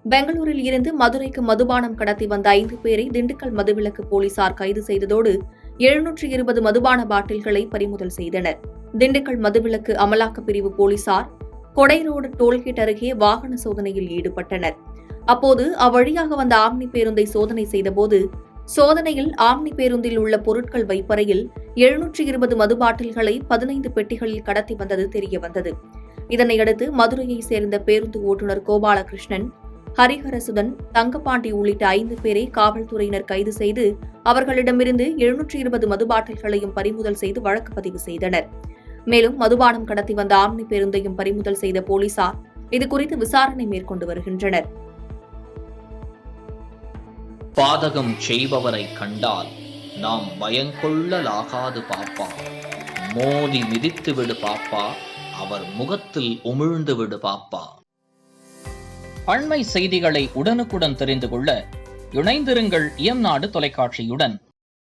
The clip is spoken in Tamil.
பெங்களூரில் இருந்து மதுரைக்கு மதுபானம் கடத்தி வந்த 5 பேரை திண்டுக்கல் மதுவிலக்கு போலீசார் கைது செய்ததோடு 720 மதுபான பாட்டில்களை பறிமுதல் செய்தனர். திண்டுக்கல் மதுவிலக்கு அமலாக்கப் பிரிவு போலீசார் கொடை ரோடு டோல்கேட் அருகே வாகன சோதனையில் ஈடுபட்டனர். அப்போது அவ்வழியாக வந்த ஆம்னி பேருந்தை சோதனை செய்தபோது சோதனையில் ஆம்னி பேருந்தில் உள்ள பொருட்கள் வைப்பறையில் 720 மது பாட்டில்களை 15 பெட்டிகளில் கடத்தி வந்தது தெரியவந்தது. இதனையடுத்து மதுரையைச் சேர்ந்த பேருந்து ஓட்டுநர் கோபாலகிருஷ்ணன், ஹரிஹரசுதன், தங்கப்பாண்டி உள்ளிட்ட 5 பேரை காவல்துறையினர் கைது செய்து அவர்களிடமிருந்து 720 மது பாட்டில்களையும் பறிமுதல் செய்து வழக்கு பதிவு செய்தனர். மேலும் மதுபானம் கடத்தி வந்த ஆம்னி பேருந்தையும் பறிமுதல் செய்த போலீசார் இதுகுறித்து விசாரணை மேற்கொண்டு வருகின்றனர். பாதகம் செய்பவரை கண்டால் நாம் பயங்கொள்ளலாகாது பாப்பா. மோதி மிதித்து விடு பாப்பா, அவர் முகத்தில் உமிழ்ந்து விடு பாப்பா. அண்மை செய்திகளை உடனுக்குடன் தெரிந்து கொள்ள இணைந்திருங்கள் இயம்நாடு தொலைக்காட்சியுடன்.